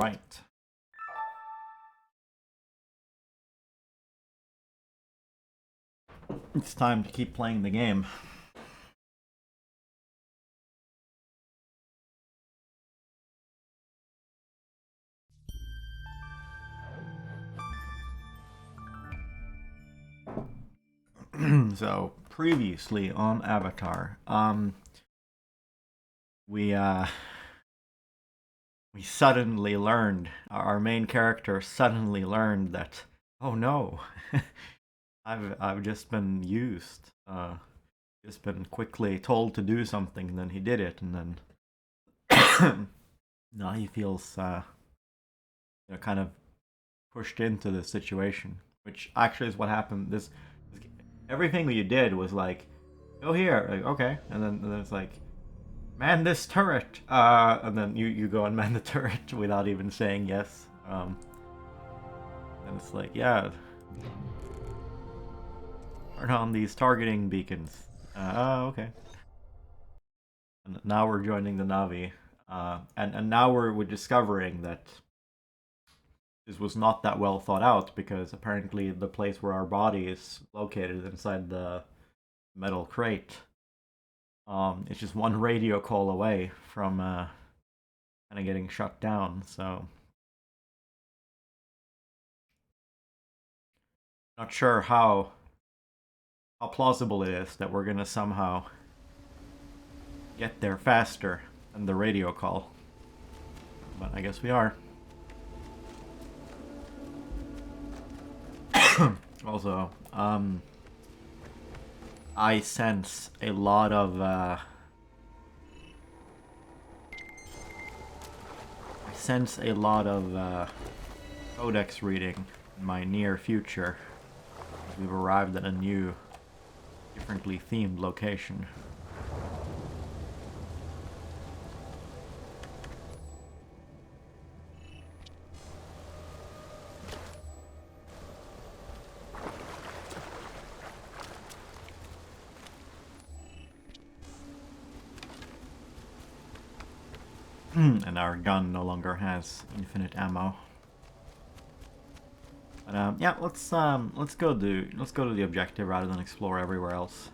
Alright. It's time to keep playing the game. So, previously on Avatar, we suddenly learned, our main character suddenly learned that, oh no, I've just been used, just been quickly told to do something, and then he did it, and then now he feels, kind of pushed into this situation, which actually is what happened. This everything that you did was like, go here, like okay, and then it's like, man this turret, and then you go and man the turret without even saying yes. And it's like, yeah, turn on these targeting beacons. Oh, okay. And now we're joining the Navi, and now we're discovering that this was not that well thought out, because apparently the place where our body is located inside the metal crate, it's just one radio call away from kind of getting shut down. So not sure how plausible it is that we're gonna somehow get there faster than the radio call, but I guess we are. Also, I sense a lot of codex reading in my near future. We've arrived at a new, differently themed location. And our gun no longer has infinite ammo. But yeah, let's go to the objective rather than explore everywhere else.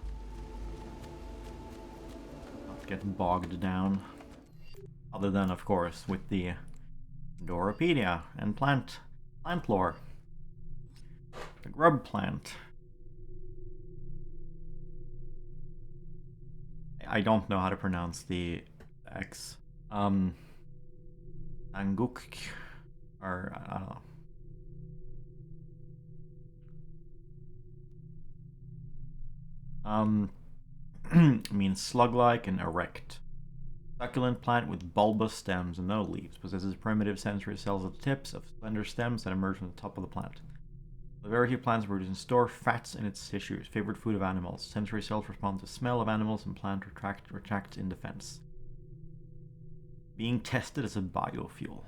Not get bogged down. Other than, of course, with the Doropedia and plant lore. The grub plant. I don't know how to pronounce the X. Anguk, or I don't know. Means slug-like and erect. Succulent plant with bulbous stems and no leaves. Possesses primitive sensory cells at the tips of slender stems that emerge from the top of the plant. The very few plants produce and store fats in its tissues. Favorite food of animals. Sensory cells respond to smell of animals, and plant retracts in defense. Being tested as a biofuel.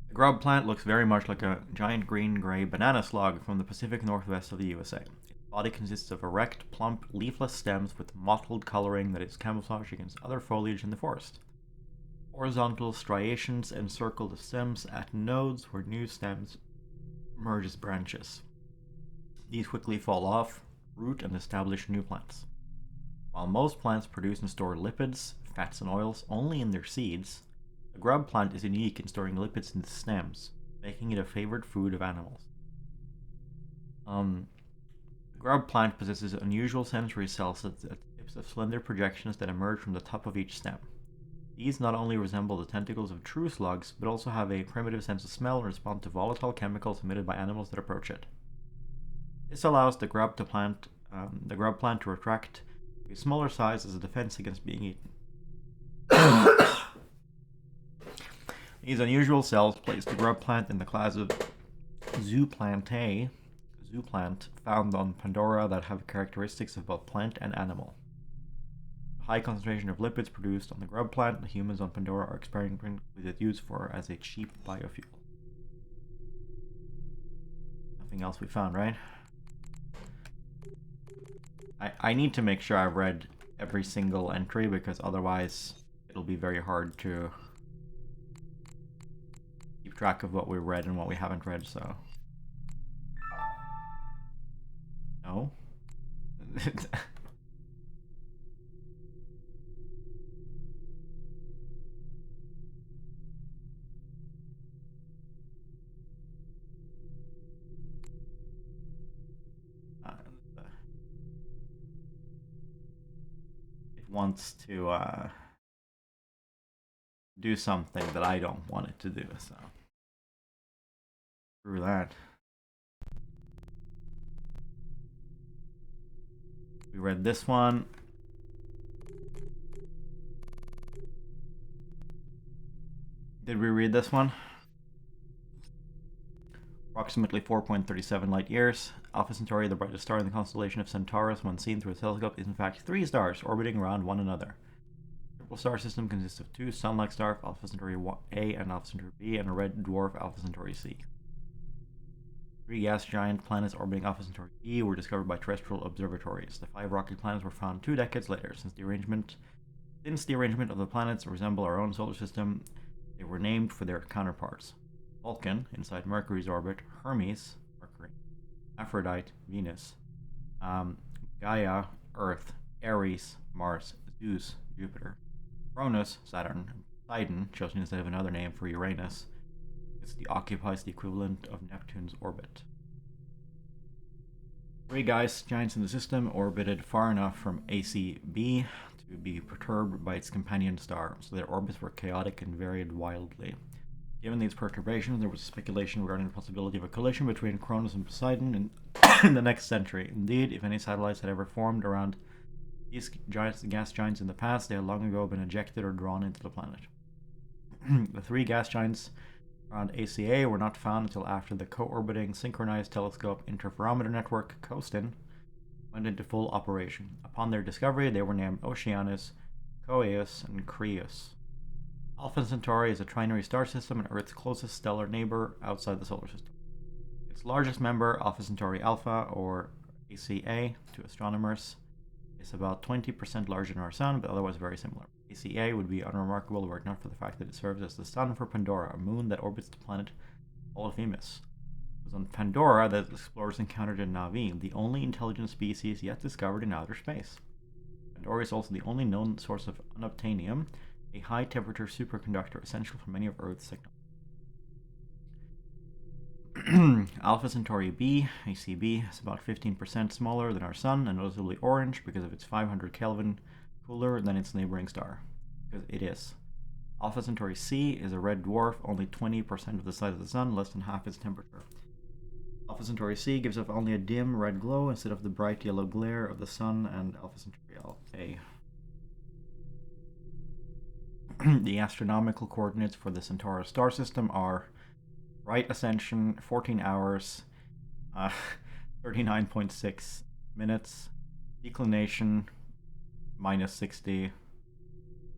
The grub plant looks very much like a giant green-gray banana slug from the Pacific Northwest of the USA. Its body consists of erect, plump, leafless stems with mottled coloring that is camouflaged against other foliage in the forest. Horizontal striations encircle the stems at nodes where new stems emerge as branches. These quickly fall off, root, and establish new plants. While most plants produce and store lipids, fats, and oils only in their seeds, the grub plant is unique in storing lipids in the stems, making it a favorite food of animals. The grub plant possesses unusual sensory cells at the tips of slender projections that emerge from the top of each stem. These not only resemble the tentacles of true slugs, but also have a primitive sense of smell and respond to volatile chemicals emitted by animals that approach it. This allows the grub plant to retract to a smaller size as a defense against being eaten. These unusual cells place the grub plant in the class of zooplantae, found on Pandora, that have characteristics of both plant and animal. The high concentration of lipids produced on the grub plant, the humans on Pandora are experimenting with its use as a cheap biofuel. Nothing else we found, right? I need to make sure I've read every single entry, because otherwise it'll be very hard to track of what we read and what we haven't read, so. No. It wants to do something that I don't want it to do, so. Screw that. We read this one. Did we read this one? Approximately 4.37 light years. Alpha Centauri, the brightest star in the constellation of Centaurus, when seen through a telescope, is in fact 3 stars orbiting around one another. The triple star system consists of 2 sun-like stars, Alpha Centauri A and Alpha Centauri B, and a red dwarf, Alpha Centauri C. 3 gas giant planets orbiting Alpha Centauri B were discovered by terrestrial observatories. The 5 rocky planets were found 2 decades later. Since the arrangement of the planets resemble our own solar system, they were named for their counterparts. Vulcan, inside Mercury's orbit, Hermes, Mercury, Aphrodite, Venus, Gaia, Earth, Ares, Mars, Zeus, Jupiter, Cronus, Saturn, Poseidon, chosen instead of another name for Uranus, occupies the equivalent of Neptune's orbit. 3 gas giants in the system orbited far enough from ACB to be perturbed by its companion star, so their orbits were chaotic and varied wildly. Given these perturbations, there was speculation regarding the possibility of a collision between Cronus and Poseidon in the next century. Indeed, if any satellites had ever formed around these gas giants in the past, they had long ago been ejected or drawn into the planet. The 3 gas giants around ACA were not found until after the co-orbiting synchronized telescope interferometer network, COSTIN, went into full operation. Upon their discovery, they were named Oceanus, Coeus, and Creus. Alpha Centauri is a trinary star system and Earth's closest stellar neighbor outside the solar system. Its largest member, Alpha Centauri Alpha, or ACA, to astronomers, is about 20% larger than our Sun, but otherwise very similar. ACA would be unremarkable were it not for the fact that it serves as the sun for Pandora, a moon that orbits the planet Polyphemus. It was on Pandora that explorers encountered a Na'vi, the only intelligent species yet discovered in outer space. Pandora is also the only known source of unobtainium, a high-temperature superconductor essential for many of Earth's technology. Alpha Centauri B, ACB, is about 15% smaller than our Sun and noticeably orange because of its 500 Kelvin cooler than its neighboring star. Because it is. Alpha Centauri C is a red dwarf, only 20% of the size of the Sun, less than half its temperature. Alpha Centauri C gives off only a dim red glow instead of the bright yellow glare of the Sun and Alpha Centauri A. The astronomical coordinates for the Centaurus star system are right ascension 14 hours 39.6 minutes, declination minus 60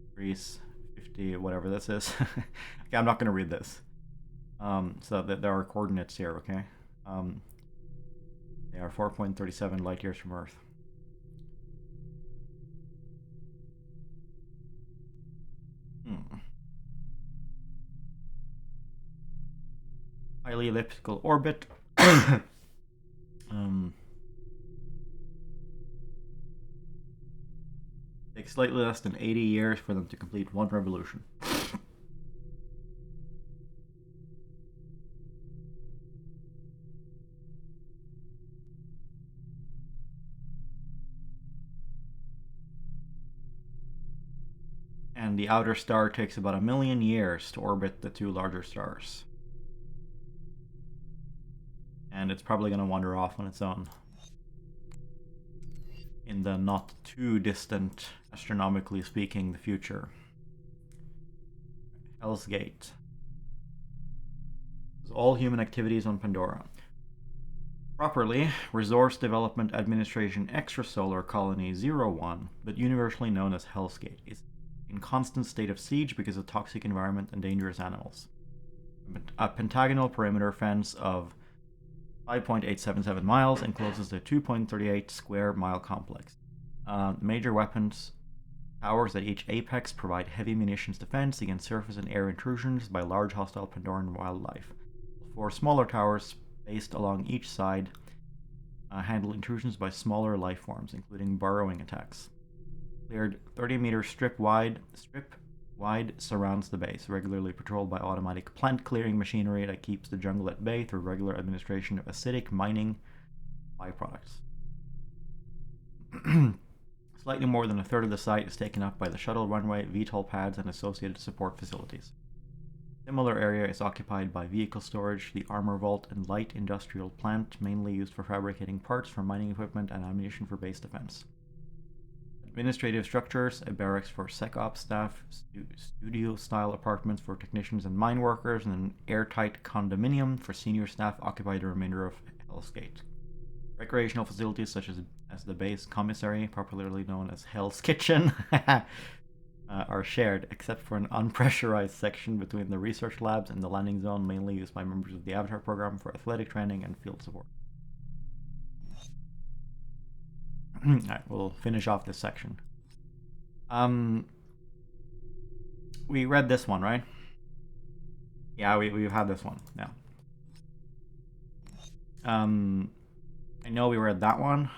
degrees 50 whatever this is. Okay, I'm not going to read this. So that there are coordinates here, okay? They are 4.37 light years from Earth. Highly elliptical orbit. Takes slightly less than 80 years for them to complete one revolution. And the outer star takes about 1 million years to orbit the 2 larger stars. And it's probably going to wander off on its own in the not too distant, astronomically speaking, the future. Hell's Gate. All human activities on Pandora. Properly, Resource Development Administration Extrasolar Colony 01, but universally known as Hell's Gate, is in constant state of siege because of toxic environment and dangerous animals. A pentagonal perimeter fence of 5.877 miles encloses the 2.38 square mile complex. Major weapons Towers at each apex provide heavy munitions defense against surface and air intrusions by large hostile Pandoran wildlife. 4 smaller towers spaced along each side handle intrusions by smaller life forms, including burrowing attacks. Cleared 30-meter strip wide surrounds the base, regularly patrolled by automatic plant clearing machinery that keeps the jungle at bay through regular administration of acidic mining byproducts. Slightly more than a third of the site is taken up by the shuttle runway, VTOL pads, and associated support facilities. A similar area is occupied by vehicle storage, the armor vault, and light industrial plant, mainly used for fabricating parts for mining equipment and ammunition for base defense. Administrative structures, a barracks for SecOps staff, studio-style apartments for technicians and mine workers, and an airtight condominium for senior staff occupy the remainder of Hell's Gate. Recreational facilities such as the base commissary, popularly known as Hell's Kitchen, are shared, except for an unpressurized section between the research labs and the landing zone, mainly used by members of the Avatar program for athletic training and field support. Alright, we'll finish off this section. We read this one, right? Yeah, we've had this one now. I know we read that one.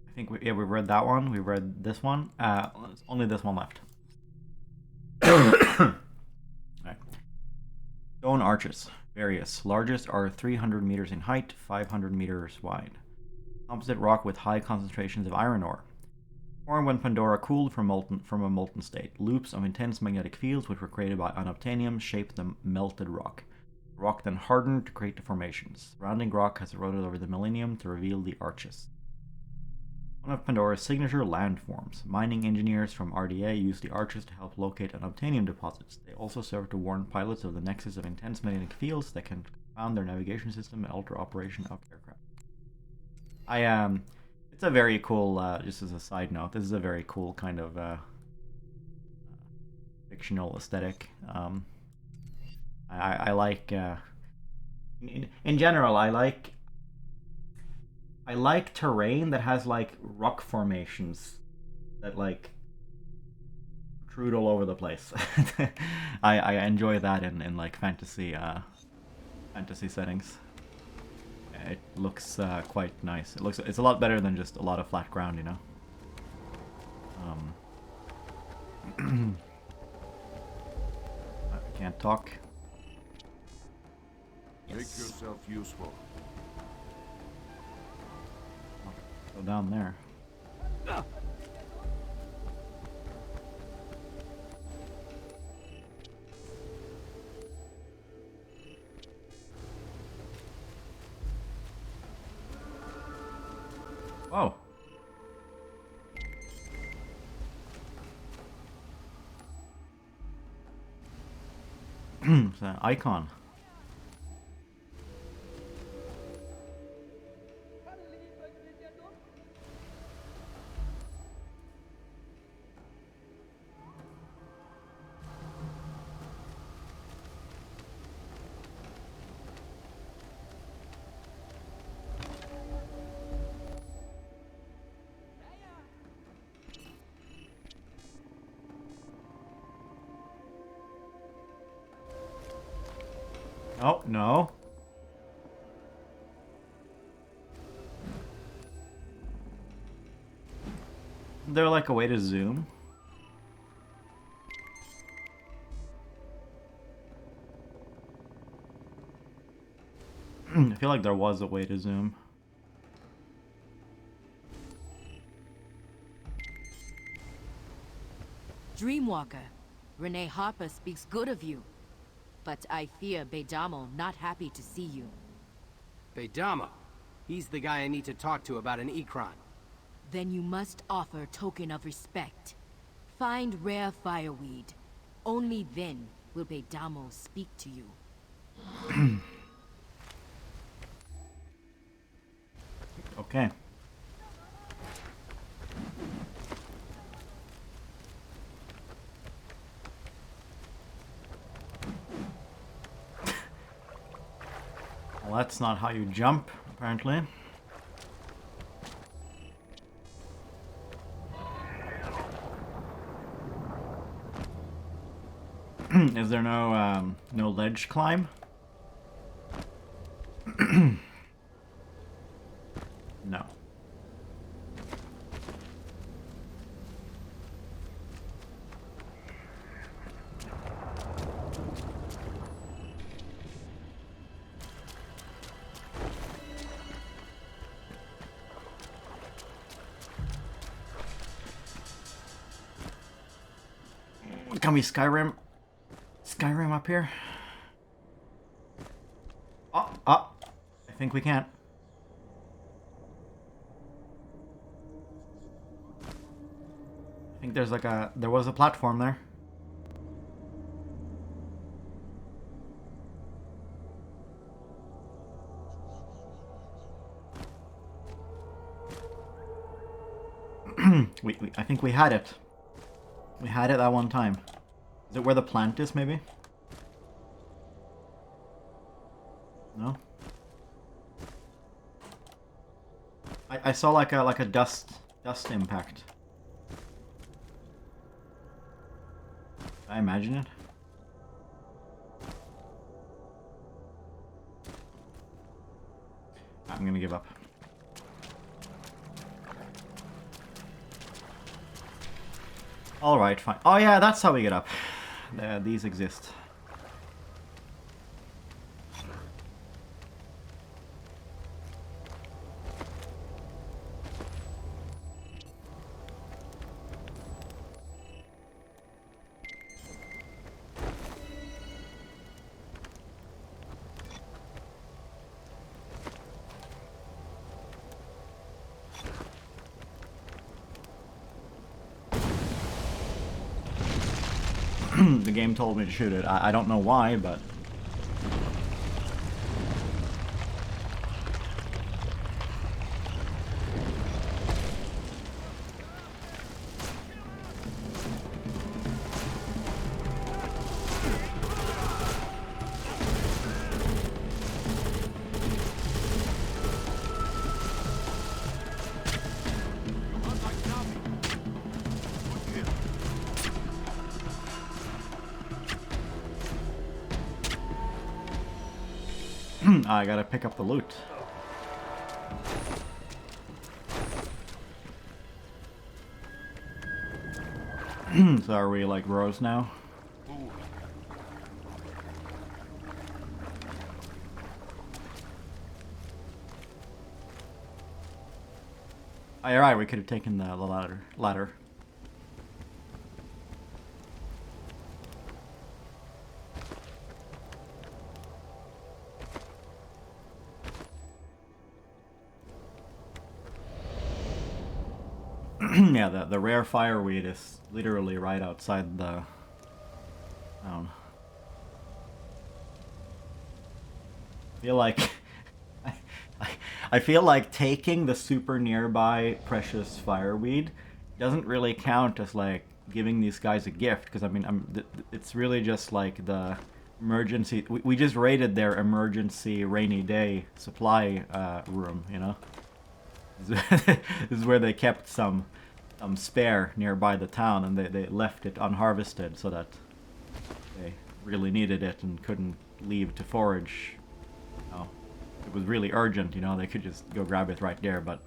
I think we read that one. We read this one. Only this one left. Right. Stone arches, various. Largest are 300 meters in height, 500 meters wide. Composite rock with high concentrations of iron ore. Formed when Pandora cooled from a molten state. Loops of intense magnetic fields which were created by unobtainium shaped the melted rock. The rock then hardened to create the formations. Surrounding rock has eroded over the millennium to reveal the arches. One of Pandora's signature landforms. Mining engineers from RDA use the arches to help locate unobtainium deposits. They also serve to warn pilots of the nexus of intense magnetic fields that can confound their navigation system and alter operation of aircraft. It's a very cool, just as a side note, this is a very cool kind of fictional aesthetic. I like, in general, I like terrain that has like rock formations that like protrude all over the place. I enjoy that in like fantasy settings. It looks quite nice. It's a lot better than just a lot of flat ground, you know. I can't talk. Yes. Make yourself useful. Go down there. Whoa. It's an icon. Oh, no. Is there like a way to zoom? I feel like there was a way to zoom. Dreamwalker, Renee Harper speaks good of you. But I fear Beidamo not happy to see you. Beidamo? He's the guy I need to talk to about an Ikran. Then you must offer token of respect. Find rare fireweed. Only then will Beidamo speak to you. Okay. Well, that's not how you jump, apparently. Is there no ledge climb? No. Can we Skyrim up here? Oh, I think we can't. I think there was a platform there. I think we had it. We had it that one time. Is it where the plant is, maybe? No? I saw like a dust impact. Did I imagine it? I'm gonna give up. Alright, fine. Oh yeah, that's how we get up. These exist. The game told me to shoot it. I don't know why, but... I gotta pick up the loot. So are we like Rose now? Oh, you're right, we could have taken the ladder. Yeah, the rare fireweed is literally right outside the town. I feel like I feel like taking the super nearby precious fireweed doesn't really count as like giving these guys a gift, because I mean it's really just like the emergency. We just raided their emergency rainy day supply room, you know. This is where they kept some spare nearby the town, and they left it unharvested so that they really needed it and couldn't leave to forage. Oh, it was really urgent, you know, they could just go grab it right there, but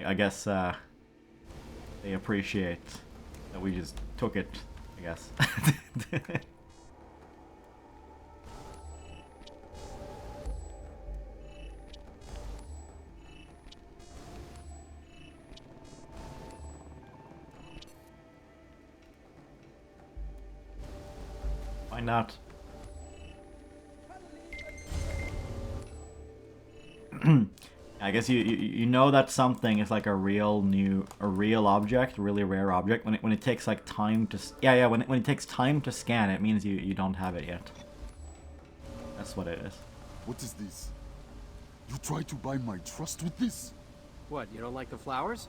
I guess they appreciate that we just took it, I guess. Find out. I guess you know that something is like a real object, a really rare object when it takes like time to when it takes time to scan, it means you don't have it yet. That's what it is. What is this? You try to buy my trust with this? What, you don't like the flowers?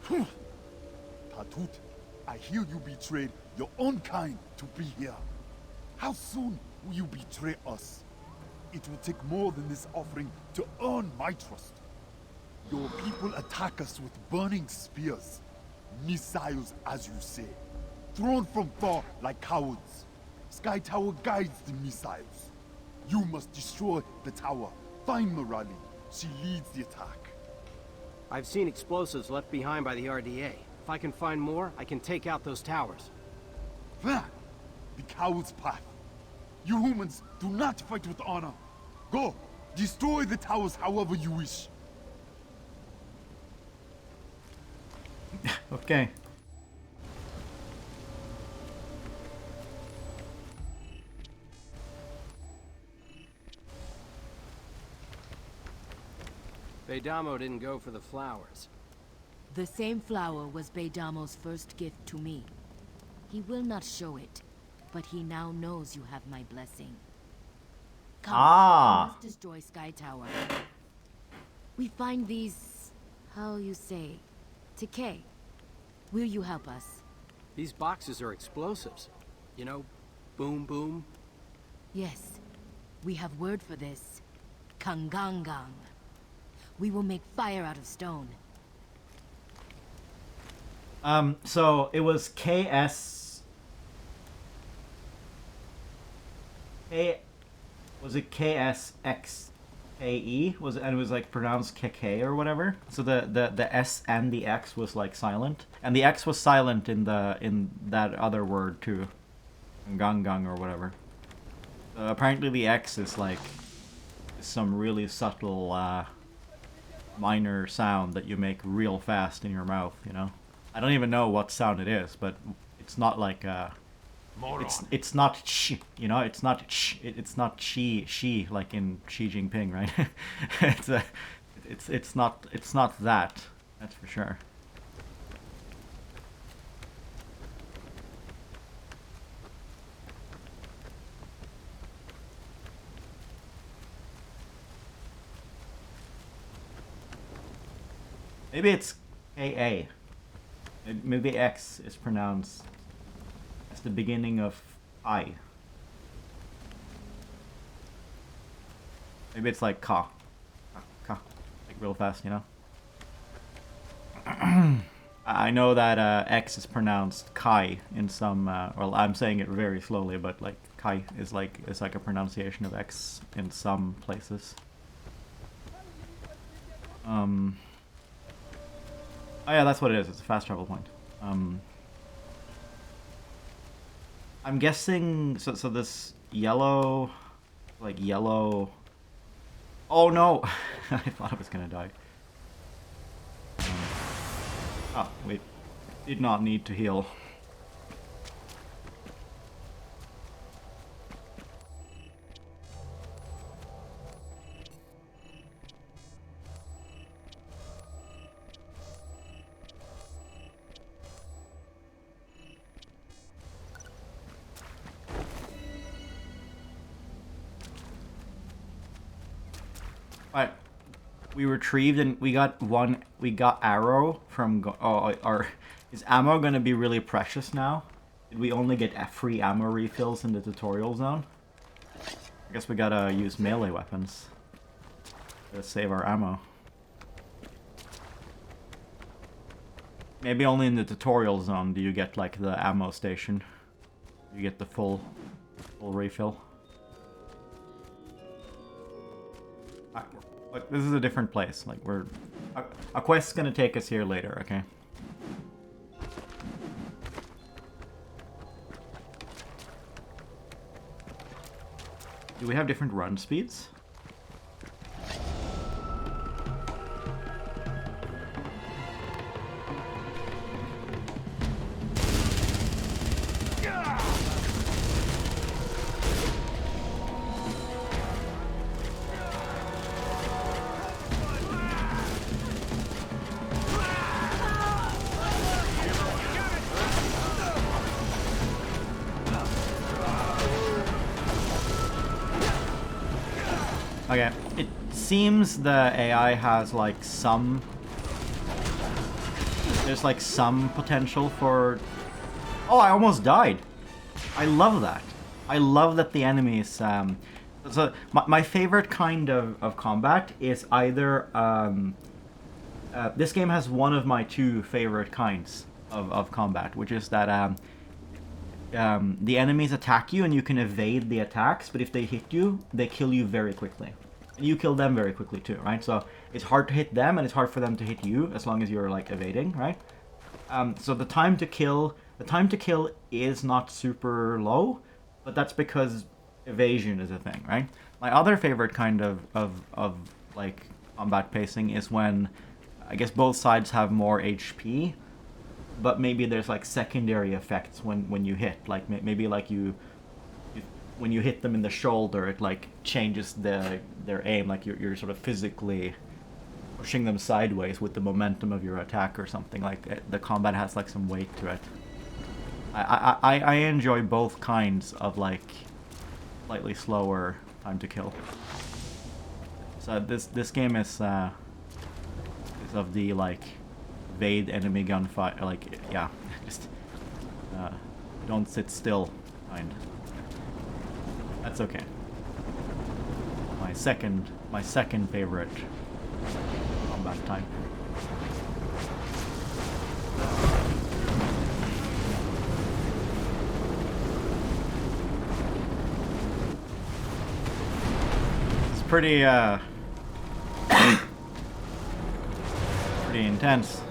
Tatut, I hear you betrayed your own kind to be here. How soon will you betray us? It will take more than this offering to earn my trust. Your people attack us with burning spears, missiles as you say, thrown from far like cowards. Sky Tower guides the missiles. You must destroy the tower. Find Morali. She leads the attack. I've seen explosives left behind by the RDA. If I can find more, I can take out those towers. That, the coward's path. You humans do not fight with honor. Go, destroy the towers however you wish. Okay. Beidamo didn't go for the flowers. The same flower was Beidamo's first gift to me. He will not show it, but he now knows you have my blessing. Come, Ah. we must destroy Sky Tower. We find these, how you say, decay. Will you help us? These boxes are explosives. You know, boom boom. Yes, we have word for this. Kangangang. We will make fire out of stone. So it was KS. Was it KSXAE? Was it, and it was like pronounced KK or whatever. So the S and the X was like silent, and the X was silent in that other word too, Gangang or whatever. Apparently the X is like some really subtle minor sound that you make real fast in your mouth. You know, I don't even know what sound it is, but it's not like it's not sh, you know, it's not sh, it's not she like in Xi Jinping, right? it's not that. That's for sure. Maybe it's KA. Maybe X is pronounced as the beginning of I. Maybe it's like ka. Ka. Like real fast, you know? I know that X is pronounced Kai in some, well, I'm saying it very slowly, but like Kai is like a pronunciation of X in some places. Oh yeah, that's what it is. It's a fast travel point. I'm guessing so this yellow, like yellow. Oh no! I thought I was gonna die. Oh wait, did not need to heal. But we retrieved and we got arrow from is ammo gonna be really precious now? Did we only get free ammo refills in the tutorial zone? I guess we gotta use melee weapons to save our ammo. Maybe only in the tutorial zone do you get like the ammo station. You get the full refill. Like, this is a different place. Like a quest's gonna take us here later, okay? Do we have different run speeds? Okay, it seems the AI has like there's like some potential for... Oh, I almost died. I love that. I love that the enemies... So my favorite kind of combat is either... this game has one of my two favorite kinds of combat, which is that the enemies attack you and you can evade the attacks, but if they hit you, they kill you very quickly. And you kill them very quickly too, right? So it's hard to hit them and it's hard for them to hit you as long as you're like evading, right? So the time to kill is not super low, but that's because evasion is a thing, right? My other favorite kind of like combat pacing is when I guess both sides have more HP, but maybe there's like secondary effects when you hit, like maybe like when you hit them in the shoulder, it like changes their aim, like you're sort of physically pushing them sideways with the momentum of your attack or something. Like the combat has like some weight to it. I enjoy both kinds of like slightly slower time to kill. So this game is of the like evade enemy gunfire, like yeah, just don't sit still kind. That's okay. My second favorite combat type. It's pretty pretty intense.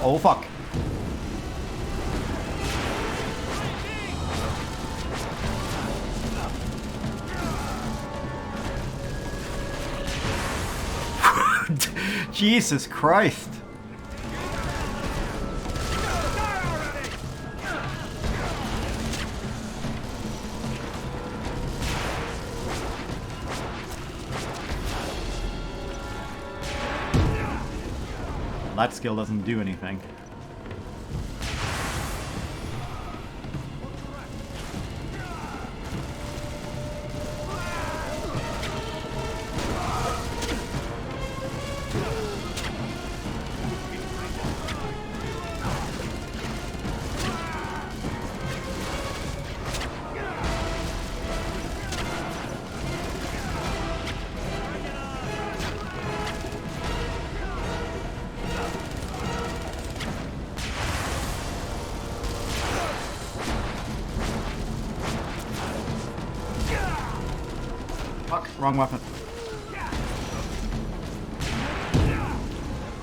Oh fuck. Jesus Christ. That skill doesn't do anything. Fuck, wrong weapon.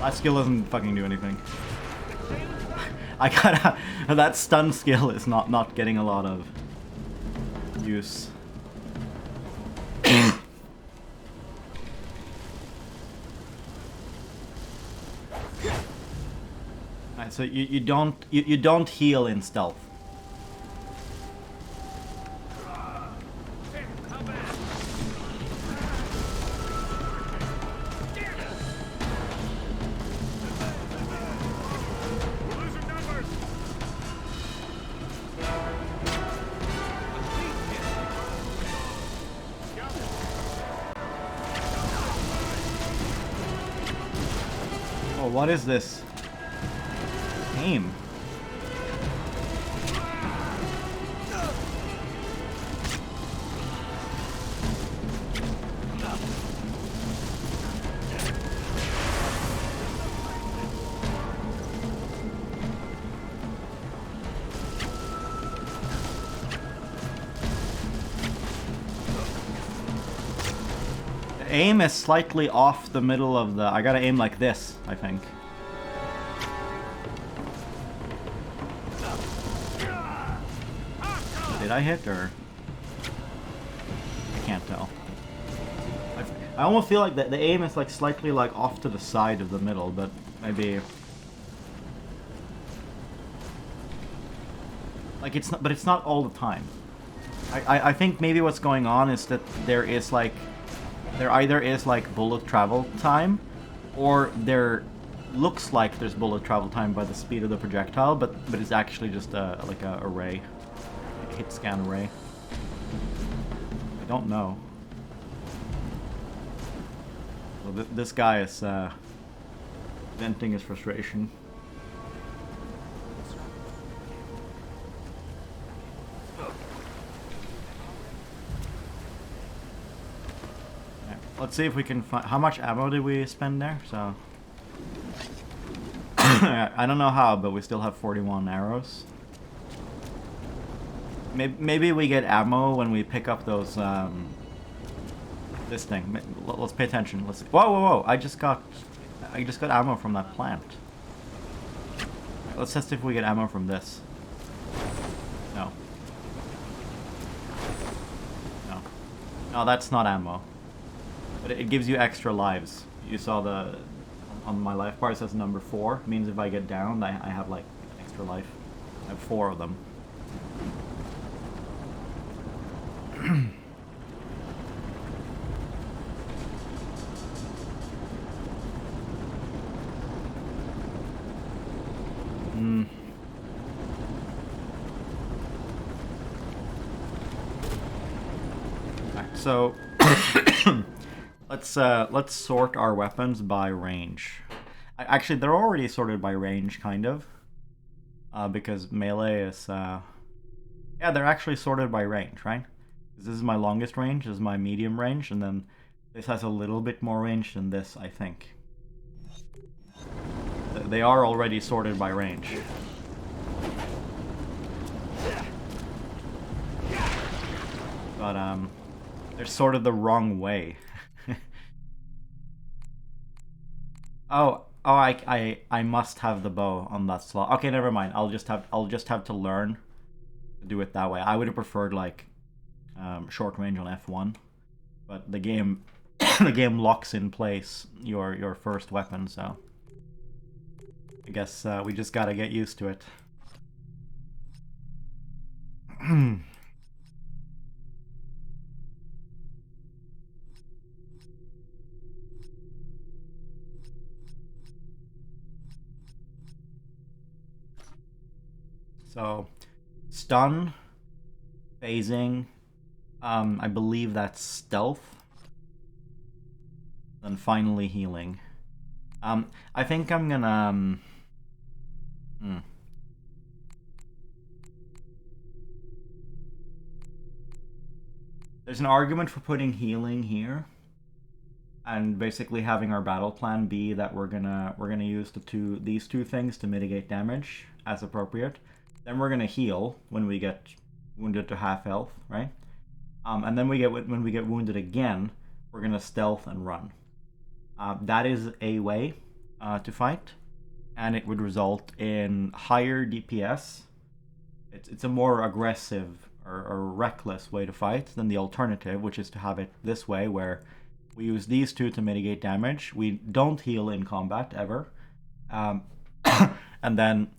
That skill doesn't fucking do anything. I gotta... that stun skill is not getting a lot of use. Alright, so you don't heal in stealth. Oh, what is this? Aim. Aim is slightly off the middle of the... I gotta aim like this, I think. Did I hit, or... I can't tell. I almost feel like the aim is like slightly like off to the side of the middle, but maybe... Like it's not, but it's not all the time. I think maybe what's going on is that there is like... There either is like bullet travel time, or there looks like there's bullet travel time by the speed of the projectile, but it's actually just like a array, a hit scan array. I don't know. Well, this guy is venting his frustration. Let's see if we can find... How much ammo did we spend there? So... I don't know how, but we still have 41 arrows. Maybe we get ammo when we pick up those, this thing. Let's pay attention. Let's see. Whoa, whoa, whoa! I just got ammo from that plant. Let's test if we get ammo from this. No. No. No, that's not ammo. But it gives you extra lives. You saw the... On my life bar it says number 4. It means if I get downed, I have like extra life. I have 4 of them. Alright, so let's sort our weapons by range. Actually, they're already sorted by range, kind of, because melee is yeah, they're actually sorted by range, right? This is my longest range, this is my medium range, and then this has a little bit more range than this, I think. They are already sorted by range. But they're sorted the wrong way. Oh, I must have the bow on that slot. Okay, never mind. I'll just have to learn to do it that way. I would have preferred like short range on F1, but the game the game locks in place your first weapon, so I guess we just gotta get used to it. So, stun, phasing, I believe that's stealth, and finally healing. I think I'm gonna, There's an argument for putting healing here, and basically having our battle plan be that we're gonna use these two things to mitigate damage as appropriate. Then we're gonna heal when we get wounded to half health, right? And then when we get wounded again, we're gonna stealth and run. That is a way to fight, and it would result in higher DPS. It's a more aggressive or reckless way to fight than the alternative, which is to have it this way, where we use these two to mitigate damage. We don't heal in combat ever, and then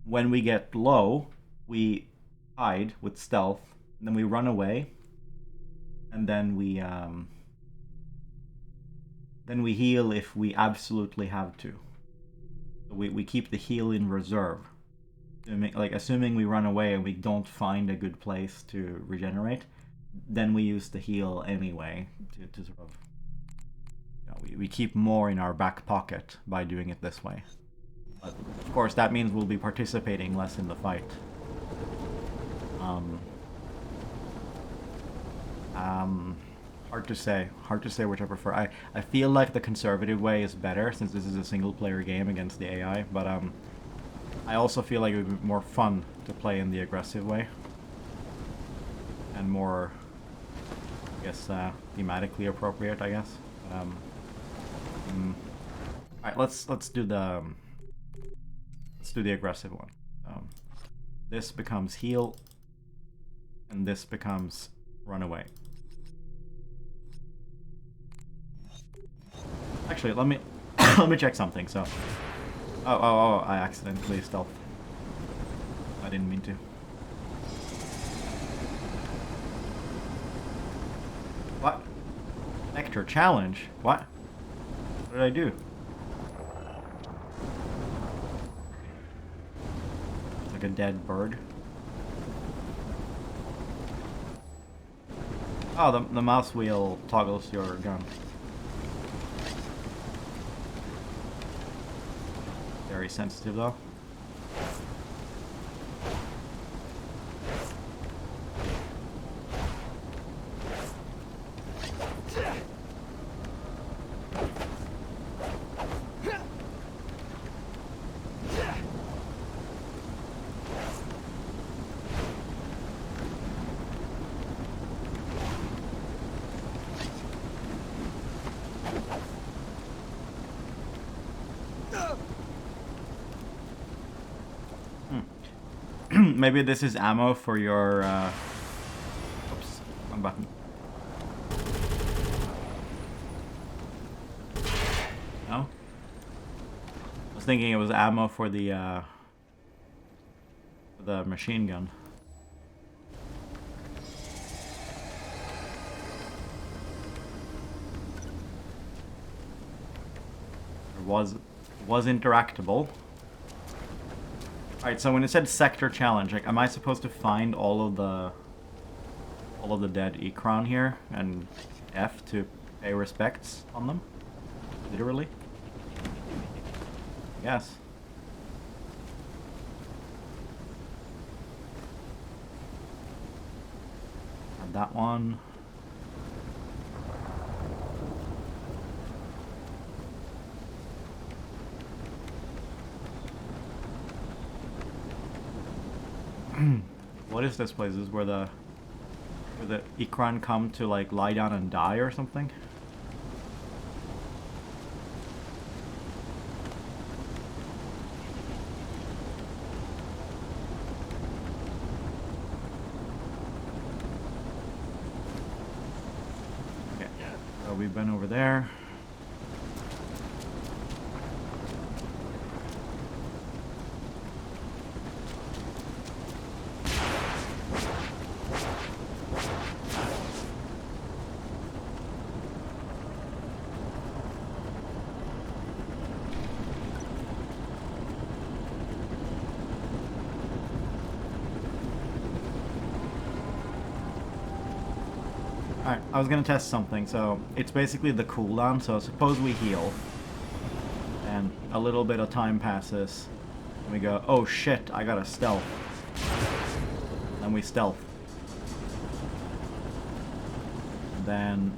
when we get low, we hide with stealth, and then we run away, and then we heal if we absolutely have to. So we keep the heal in reserve. Assuming we run away and we don't find a good place to regenerate, then we use the heal anyway to sort of, we keep more in our back pocket by doing it this way. But of course, that means we'll be participating less in the fight. Hard to say which I prefer. I feel like the conservative way is better, since this is a single player game against the AI, but I also feel like it would be more fun to play in the aggressive way. And more, I guess, thematically appropriate, I guess. Alright, let's do the aggressive one. This becomes heal, and this becomes run away. Actually, let me let me check something. So, oh, I accidentally stealth. I didn't mean to. What? Nectar challenge? What? What did I do? like a dead bird. Oh, the mouse wheel toggles your gun. Very sensitive though. Maybe this is ammo for your, oops, wrong button. No? I was thinking it was ammo for the machine gun. It was interactable. Alright, so when it said sector challenge, like, am I supposed to find all of the dead Ikran here and F to pay respects on them? Literally? Yes. And that one. What is this place? Is where the Ikran come to like lie down and die or something? Okay, so we've been over there. Alright, I was gonna test something, so it's basically the cooldown, so suppose we heal, and a little bit of time passes, and we go, oh shit, I gotta stealth. Then we stealth. Then,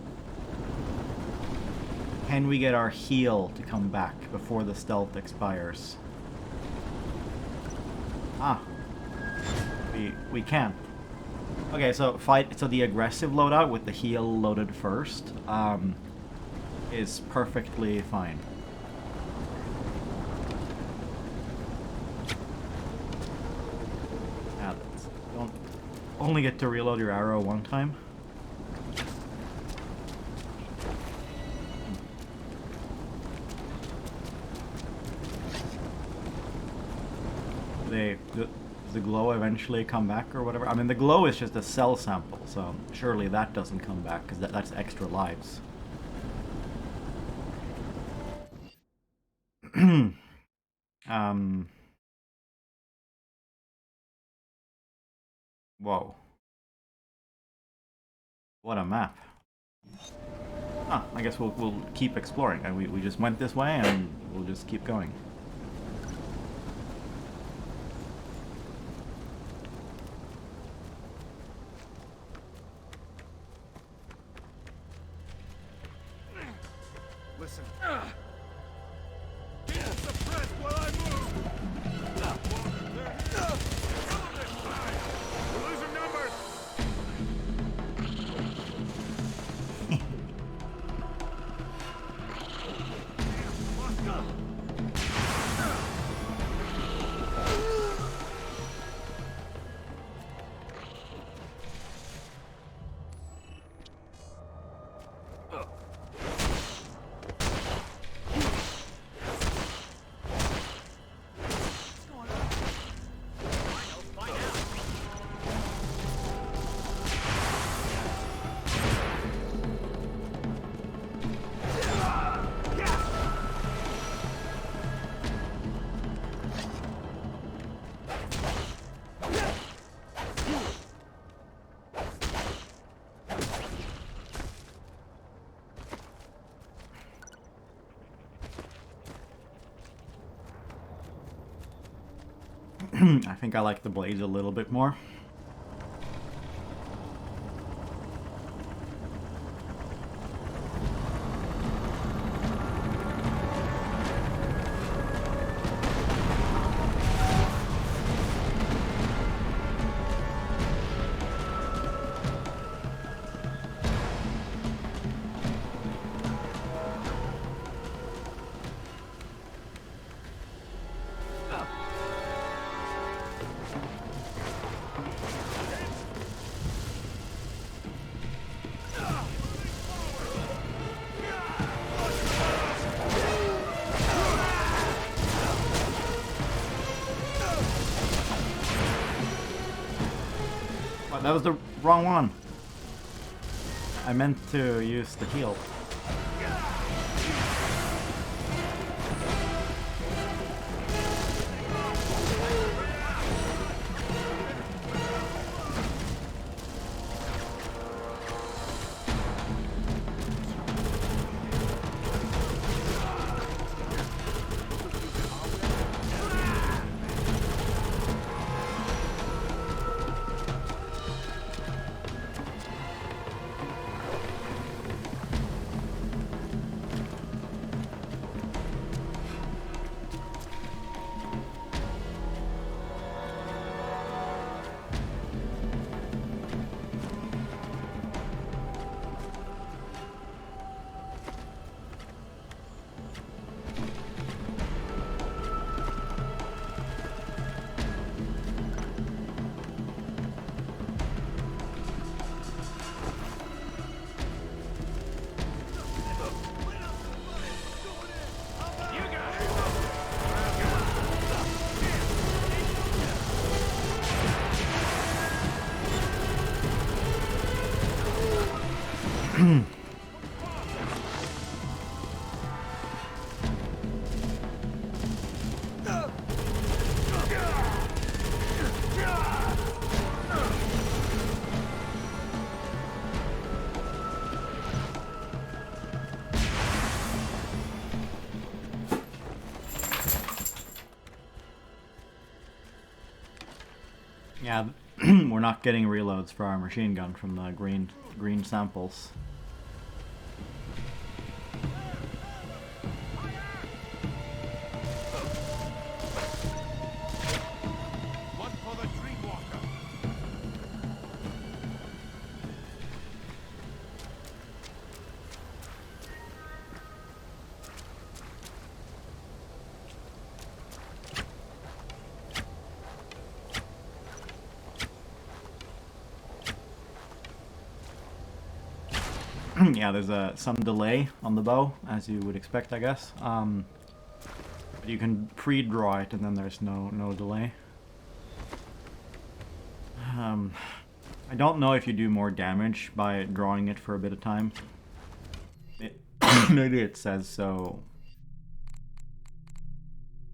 can we get our heal to come back before the stealth expires? Ah. We can't. Okay, so the aggressive loadout with the heal loaded first is perfectly fine. Now, don't only get to reload your arrow one time. Does the glow eventually come back or whatever? I mean, the glow is just a cell sample, so surely that doesn't come back, because that's extra lives. Whoa. What a map. Ah, I guess we'll keep exploring. And we just went this way, and we'll just keep going. Listen. Keep it suppressed while I move! We're losing numbers! I think I like the blades a little bit more. What, that was the wrong one. I meant to use the heal. Yeah, we're not getting reloads for our machine gun from the green samples. One for the Dreamwalker. Yeah, there's some delay on the bow, as you would expect, I guess. But you can pre-draw it, and then there's no delay. I don't know if you do more damage by drawing it for a bit of time. Maybe it says so.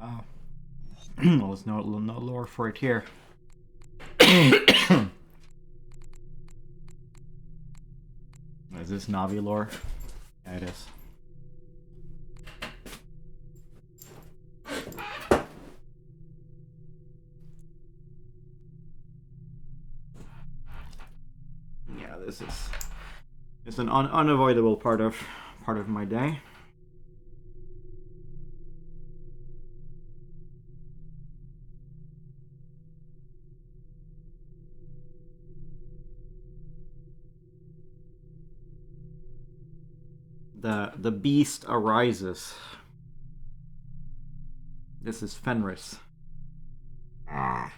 Well, there's no lore for it here. Is this Navi lore? Yeah, it is. Yeah, this is an unavoidable part of my day. The beast arises. This is Fenris. Ah.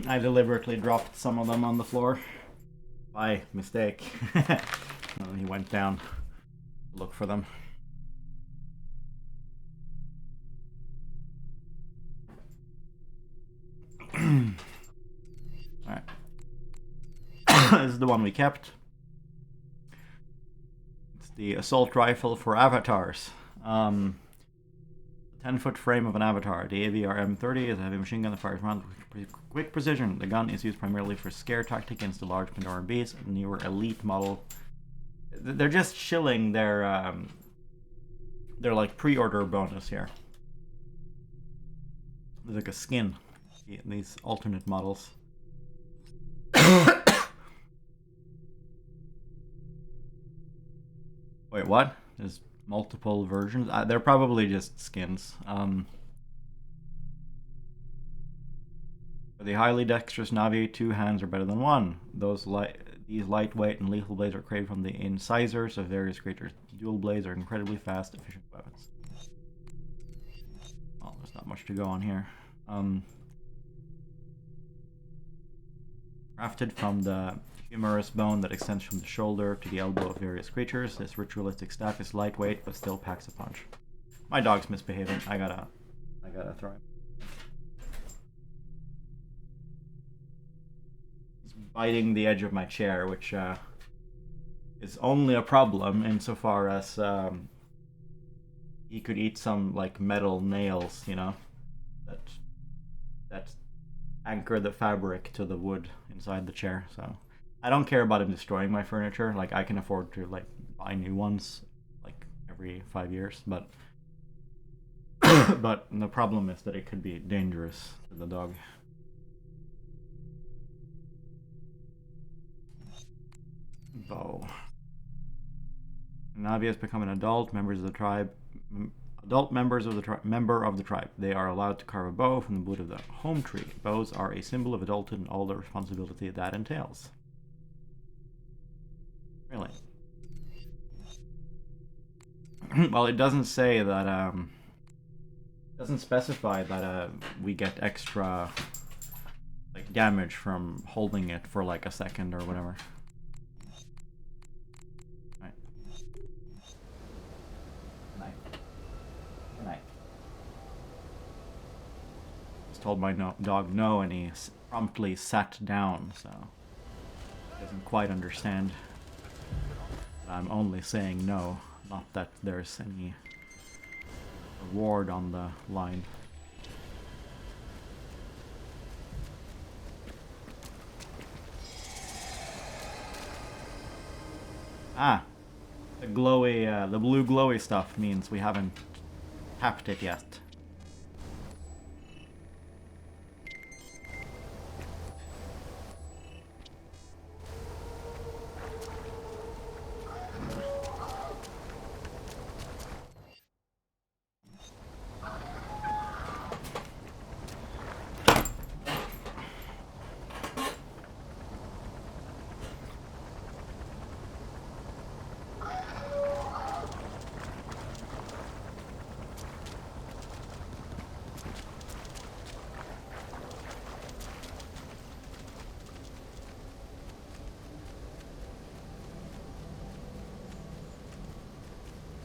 I deliberately dropped some of them on the floor by mistake. And he went down to look for them. Alright. This is the one we kept. It's the assault rifle for avatars. 10-foot frame of an avatar. The AVR M30 is a heavy machine gun that fires rounds with quick precision. The gun is used primarily for scare tactic against the large Pandoran beasts. The newer elite model. They're just shilling their like pre-order bonus here. There's like a skin in these alternate models. Wait, what? There's multiple versions? They're probably just skins. For the highly dexterous Navi, 2 hands are better than 1. These lightweight and lethal blades are created from the incisors of various creatures. Dual blades are incredibly fast, efficient weapons. Well, there's not much to go on here. Crafted from the humerus bone that extends from the shoulder to the elbow of various creatures. This ritualistic staff is lightweight but still packs a punch. My dog's misbehaving. I gotta throw him. He's biting the edge of my chair, which is only a problem insofar as he could eat some like metal nails, you know, that anchor the fabric to the wood inside the chair. So I don't care about him destroying my furniture. Like, I can afford to like buy new ones like every 5 years, but but the problem is that it could be dangerous to the dog. Bow. Navi has become an adult member of the tribe. Member of the tribe. They are allowed to carve a bow from the wood of the home tree. Bows are a symbol of adulthood and all the responsibility that entails. Really? Well, it doesn't say that. Doesn't specify that we get extra like damage from holding it for like a second or whatever. Told my dog no, and he promptly sat down, so he doesn't quite understand that I'm only saying no, not that there's any reward on the line. Ah, the glowy, the blue glowy stuff means we haven't tapped it yet.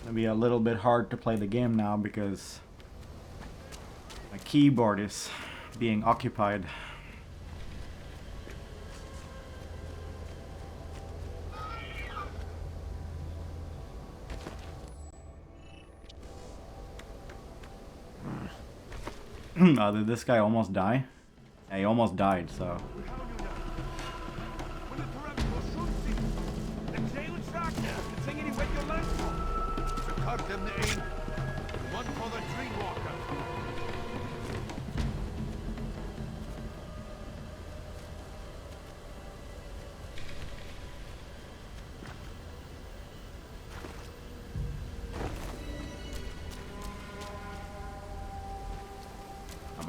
It'll be a little bit hard to play the game now because my keyboard is being occupied. Did this guy almost die? Yeah, he almost died, so...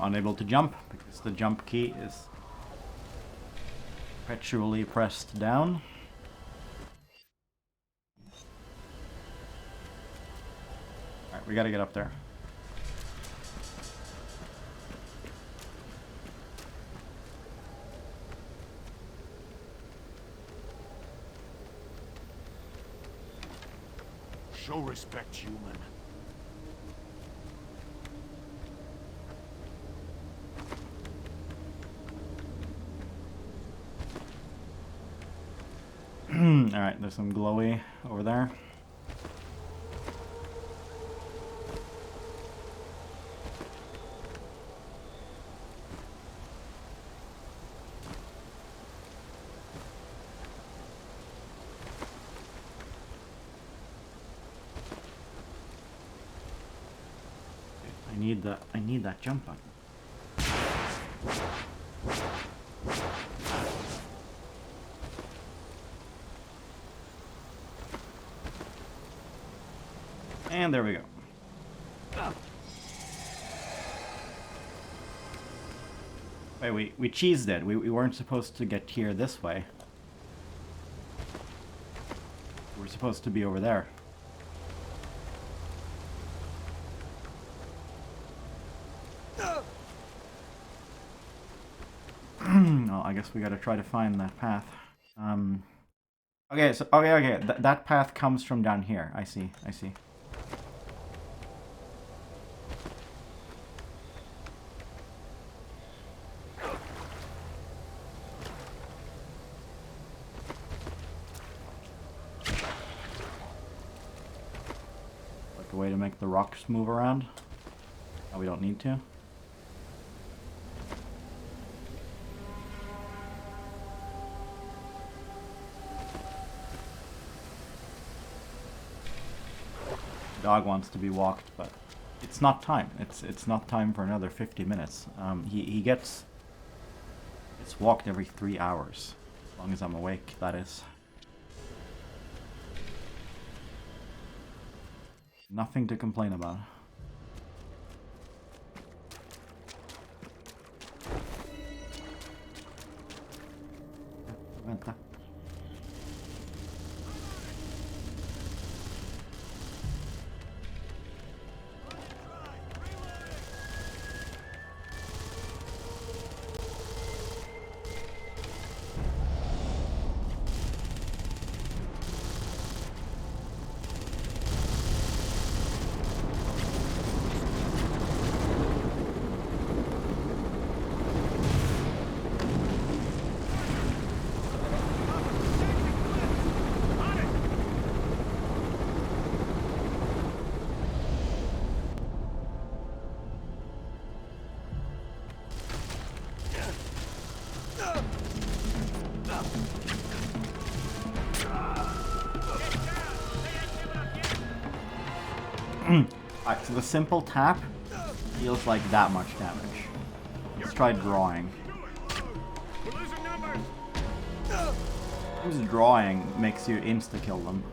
unable to jump because the jump key is perpetually pressed down. Alright, we gotta get up there. Show respect, human. Alright, there's some glowy over there. I need that jump button. And there we go. Wait, we cheesed it. We weren't supposed to get here this way. We're supposed to be over there. Well, I guess we gotta try to find that path. Okay, so okay. That path comes from down here. I see. Like a way to make the rocks move around. Oh, we don't need to. Dog wants to be walked, but it's not time. It's not time for another 50 minutes. He gets walked every 3 hours, as long as I'm awake. That is. Nothing to complain about. Vänta. Alright, so the simple tap deals like that much damage. Let's try drawing. Just drawing makes you insta-kill them.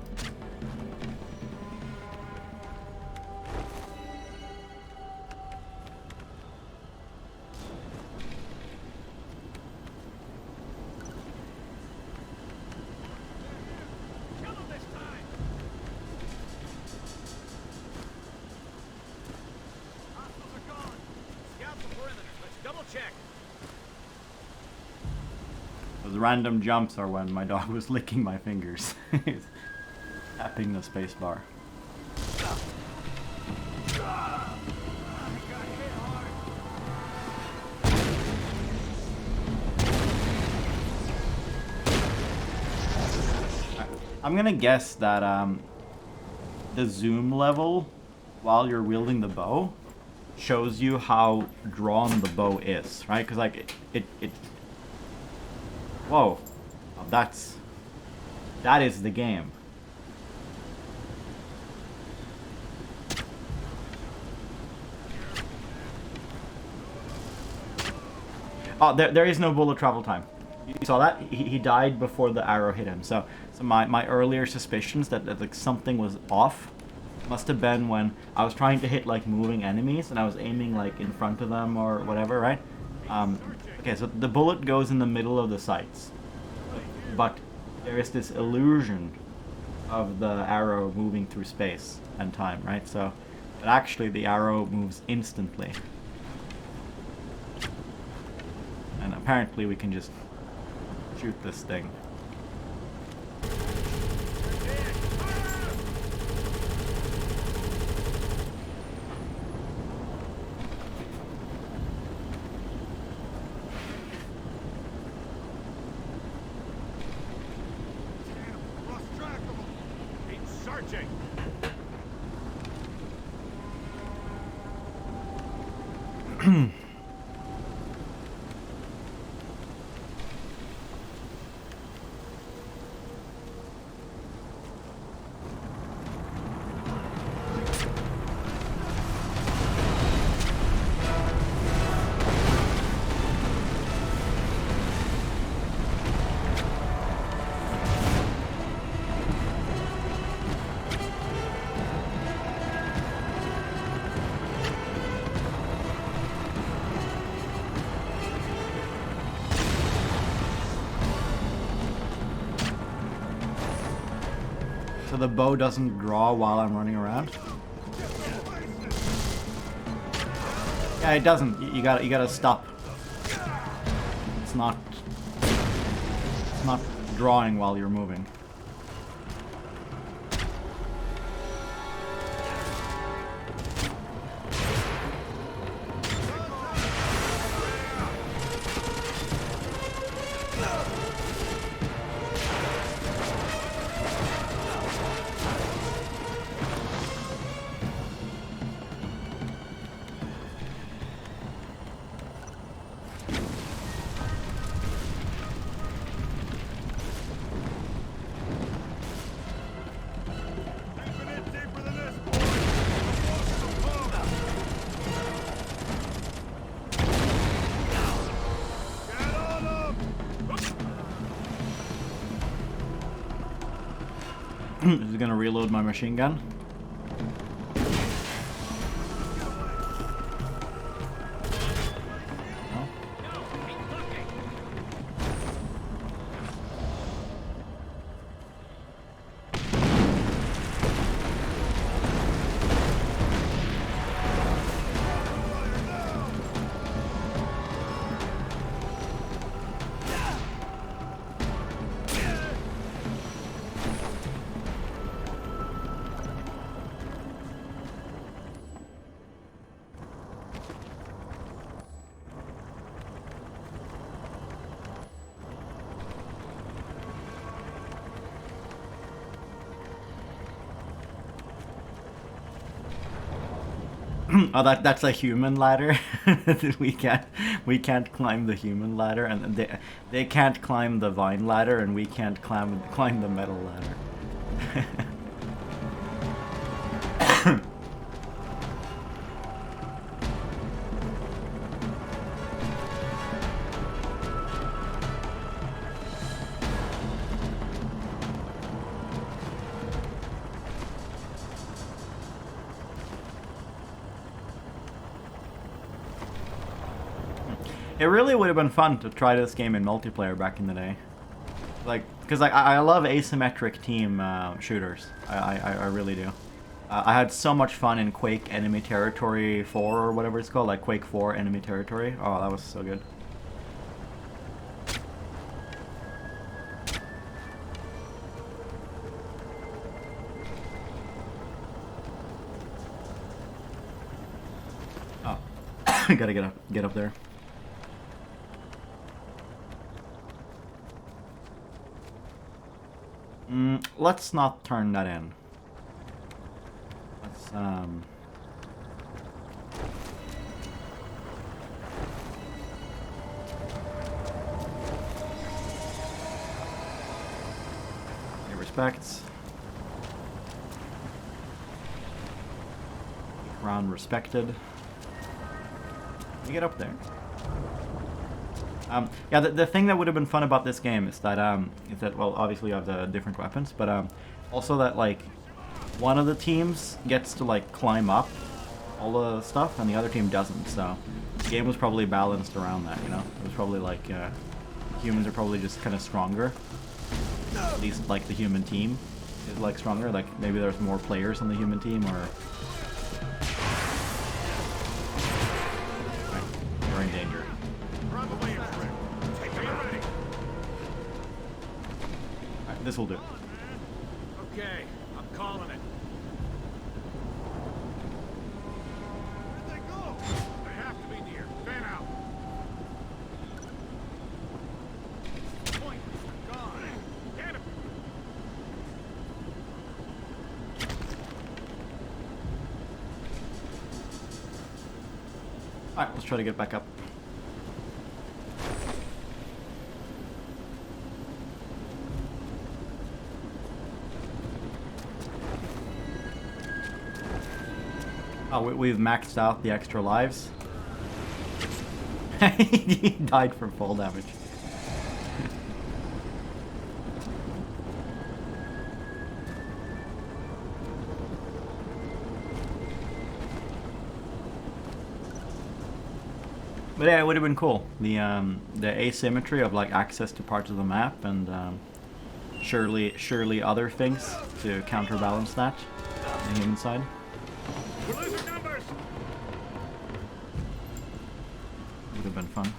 Those random jumps are when my dog was licking my fingers. He's tapping the spacebar. I'm gonna guess that the zoom level while you're wielding the bow shows you how drawn the bow is, right? Because like it whoa, oh, that is the game. Oh, there is no bullet travel time. You saw that? He died before the arrow hit him. So my earlier suspicions that like something was off must have been when I was trying to hit like moving enemies and I was aiming like in front of them or whatever, right? Okay, so the bullet goes in the middle of the sights, but there is this illusion of the arrow moving through space and time, right? So, but actually the arrow moves instantly. And apparently we can just shoot this thing. Charging! So the bow doesn't draw while I'm running around? Yeah, it doesn't. You gotta stop. It's not drawing while you're moving. Is it gonna reload my machine gun? No? Oh, that's a human ladder. we can't climb the human ladder, and they can't climb the vine ladder, and we can't climb the metal ladder. It really would have been fun to try this game in multiplayer back in the day. Like, because I love asymmetric team shooters. I really do. I had so much fun in Quake Enemy Territory 4 or whatever it's called, like Quake 4 Enemy Territory. Oh, that was so good. Oh, I gotta get up there. Let's not turn that in. Let's, Pay respects. Crown respected. You get up there. Yeah, the thing that would have been fun about this game is that well, obviously you have the different weapons, but also that like one of the teams gets to like climb up all the stuff and the other team doesn't. So the game was probably balanced around that, you know. It was probably like humans are probably just kind of stronger. At least like the human team is like stronger. Like maybe there's more players on the human team, or you're in danger. This will do. Okay, I'm calling it. Where'd they go? They have to be near. Fan out. Point. Gone. Get him. Alright, let's try to get back up. Oh, we've maxed out the extra lives. He died from fall damage. But yeah, it would have been cool. The asymmetry of like access to parts of the map and surely other things to counterbalance that on the human side. We're losing numbers. Would have been fun.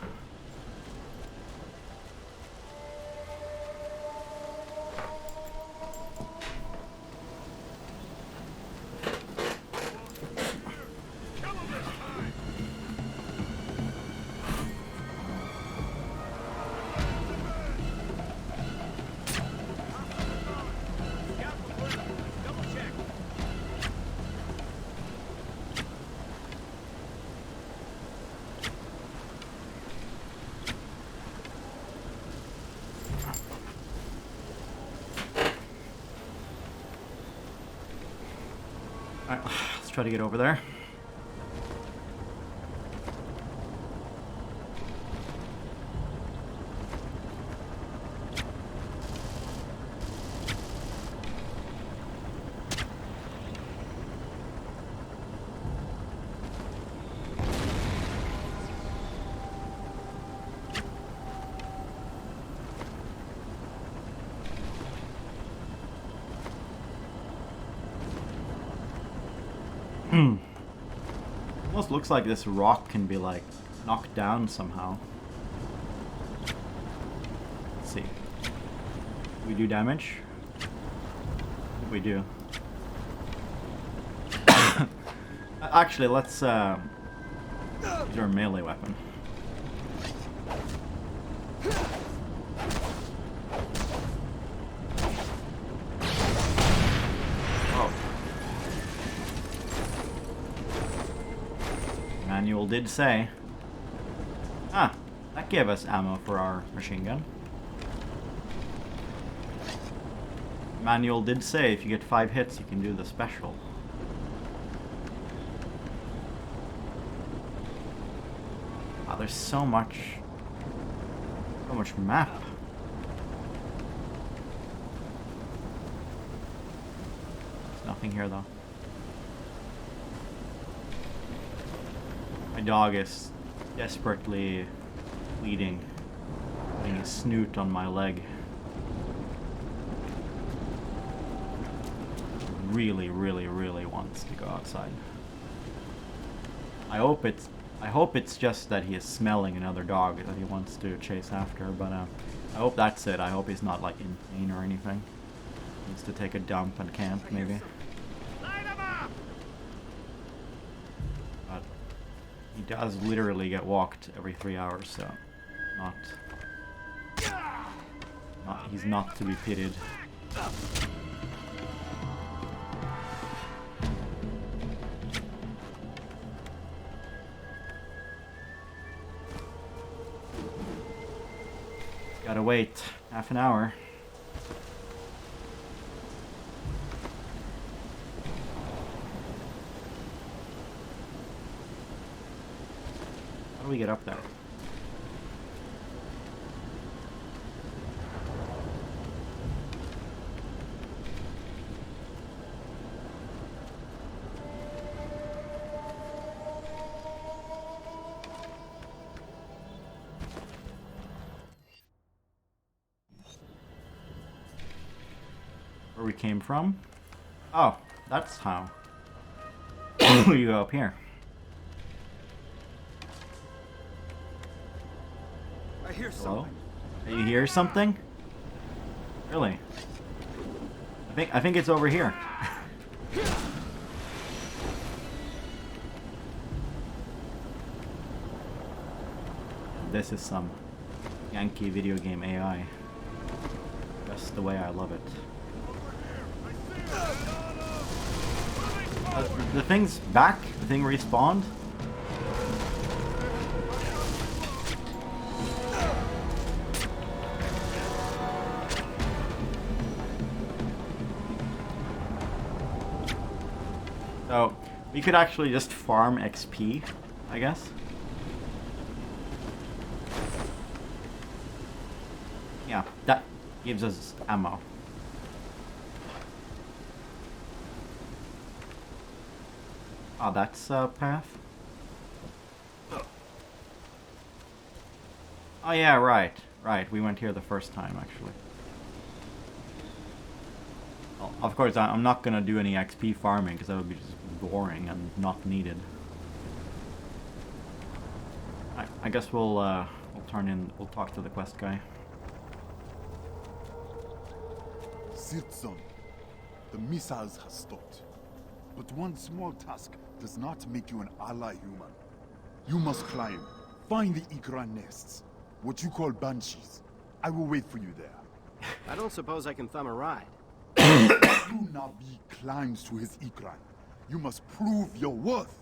Alright, let's try to get over there. Almost looks like this rock can be like knocked down somehow. Let's see. We do damage? We do. Actually, let's use our melee weapon. Manual did say. Ah, that gave us ammo for our machine gun. Manual did say if you get 5 hits you can do the special. Wow, there's so much map. There's nothing here though. My dog is desperately bleeding, putting his snoot on my leg. Really wants to go outside. I hope it's just that he is smelling another dog that he wants to chase after, but I hope that's it. I hope he's not like in pain or anything. Needs to take a dump and camp maybe. He does literally get walked every 3 hours, so he's not to be pitied. Gotta wait half an hour. How do we get up there? Where we came from? Oh, that's how. You go up here. I hear Hello? something. You hear something? Really? I think it's over here. This is some Yankee video game AI. Just the way I love it. The thing's back? The thing respawned? So, we could actually just farm XP, I guess. Yeah, that gives us ammo. Oh, that's a path? Oh yeah, right. Right, we went here the first time, actually. Well, of course, I'm not gonna do any XP farming, because that would be just boring and not needed. I guess we'll talk to the quest guy. Sirtson, the missiles have stopped. But one small task does not make you an ally human. You must climb, find the Ikran nests, what you call banshees. I will wait for you there. I don't suppose I can thumb a ride. You Nabi climbs to his Ikran. You must prove your worth.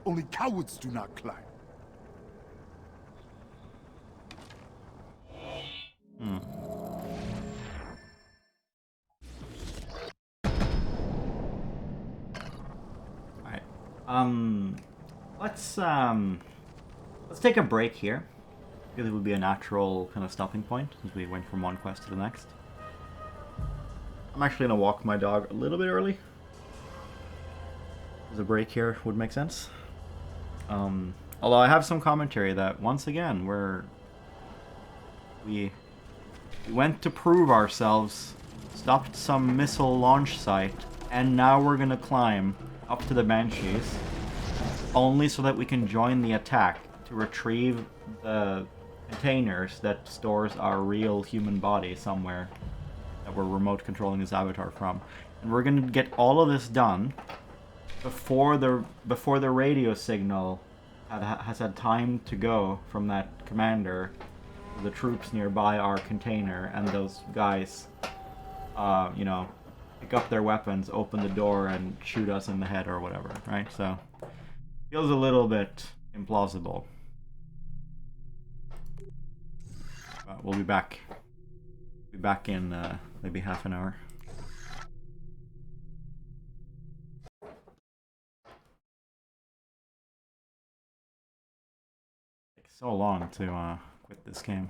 Only cowards do not climb. Alright. Let's take a break here. Because it would be a natural kind of stopping point as we went from one quest to the next. I'm actually gonna walk my dog a little bit early. The break here would make sense. Although I have some commentary that once again we went to prove ourselves, stopped some missile launch site, and now we're gonna climb up to the Banshees, only so that we can join the attack to retrieve the containers that stores our real human body somewhere that we're remote controlling this avatar from. And we're gonna get all of this done before the radio signal has had time to go from that commander to the troops nearby our container, and those guys, you know, pick up their weapons, open the door, and shoot us in the head or whatever, right? So, feels a little bit implausible. But we'll be back. Be back in maybe half an hour. Takes so long to quit this game.